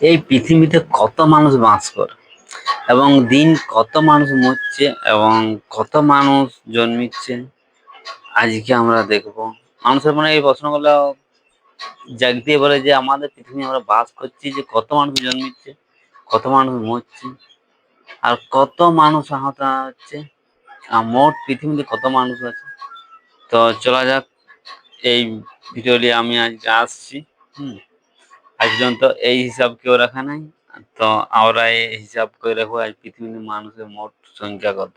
এই পৃথিবীতে কত মানুষ বাস করে এবং দিন কত মানুষ মরছে এবং কত মানুষ জন্মিচ্ছে, আজকে আমরা দেখব। মানুষের মনে এই প্রশ্নগুলো জাগতে পারে যে আমাদের পৃথিবী আমরা বাস করছি, যে কত মানুষ জন্মিচ্ছে, কত মানুষ মরছে, আর কত মানুষ আহত হচ্ছে, আর মোট পৃথিবীতে কত মানুষ আছে। তো চলা যাক, এই ভিডিও নিয়ে আমি আজকে আসছি। আজ পর্যন্ত এই হিসাব কেউ রাখা নাই। তো আমরা এই হিসাব করে রাখবো আজ পৃথিবীর মানুষের মোট সংখ্যা কত।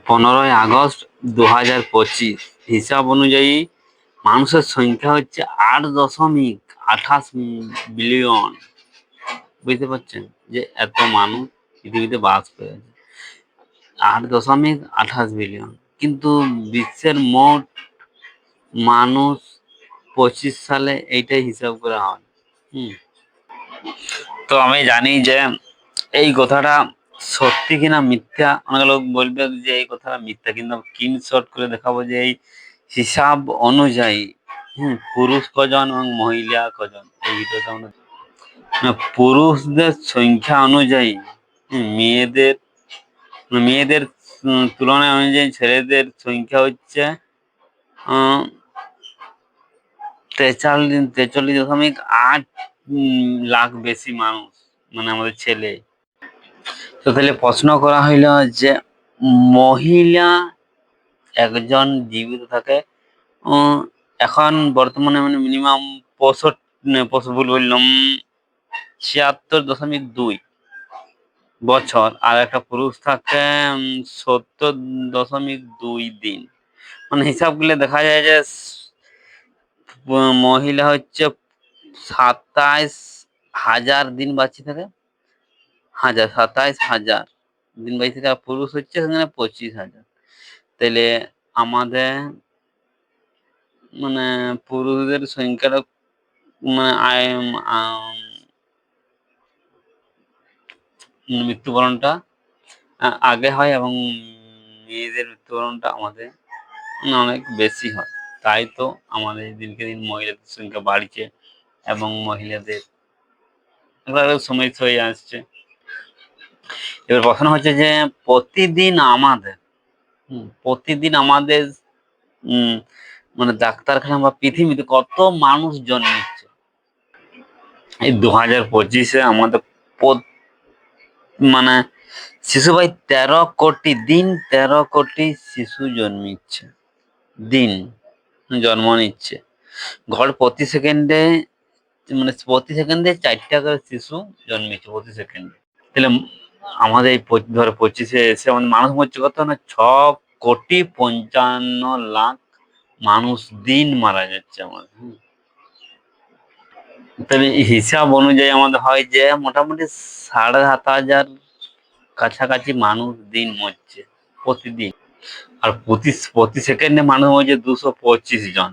15ই আগস্ট 2025 হিসাব অনুযায়ী মানুষের সংখ্যা হচ্ছে 8.28 বিলিয়ন। বুঝতে পারছেন যে এত মানুষ পৃথিবীতে বাস করে আছে, 8.28 বিলিয়ন। কিন্তু বিশ্বের মোট মানুষ 25 সালে এইটাই হিসাব করা হয়। তো আমি জানি যে এই কথাটা সত্যি কিনা মিথ্যা। অনেক লোক বলবে যে এই কথাটা মিথ্যা, কিন্তু স্ক্রিনশট করে দেখাবো যে এই হিসাব অনুযায়ী পুরুষ কজন এবং মহিলা কজন। এই ভিডিওটা আমরা পুরুষদের সংখ্যা অনুযায়ী মেয়েদের মেয়েদের তুলনায় অনুযায়ী ছেলেদের সংখ্যা হচ্ছে 43.8 লাখ বেশি মানুষ, মানে আমাদের ছেলে। তো তাহলে প্রশ্ন করা হইল যে মহিলা একজন জীবিত থাকে এখন বর্তমানে মানে মিনিমাম 76.2 বছর, আর একটা পুরুষ থাকে 70.2 দিন। মানে হিসাব করলে দেখা যায় যে মহিলা হচ্ছে 27,000 দিন বাঁচি থাকে, 27,000 দিন বাঁচি থাকে, আর পুরুষ হচ্ছে সেখানে 25,000। তাহলে আমাদের মানে পুরুষদের সংখ্যাটা মানে মৃত্যুবরণটা আগে হয় এবং মেয়েদের মৃত্যুবরণটা আমাদের অনেক বেশি হয়। তাই তো আমাদের দিনকে দিন মহিলাদের সংখ্যা বাড়ছে এবং মহিলাদের সমস্যা হয়ে আসছে। এবার প্রশ্ন হচ্ছে যে প্রতিদিন আমাদের মানে ডাক্তারখানা বা পৃথিবীতে কত মানুষ জন্মিচ্ছে। এই 2025-এ আমাদের মানে শিশু ভাই 13 কোটি শিশু জন্মিচ্ছে, দিন জন্ম নিচ্ছে। ঘর প্রতি সেকেন্ডে 4টা করে শিশু জন্মিচ্ছে প্রতি সেকেন্ডে। তাহলে আমাদের এই 2025-এ এসে আমাদের মানুষ মরছে কত না 6,55,00,000 মানুষ দিন মারা যাচ্ছে আমাদের। তাহলে হিসাব অনুযায়ী আমাদের হয় যে মোটামুটি 7,500 কাছাকাছি মানুষ দিন মরছে প্রতিদিন। আর প্রতি সেকেন্ডে মানুষ মরছে 225 জন।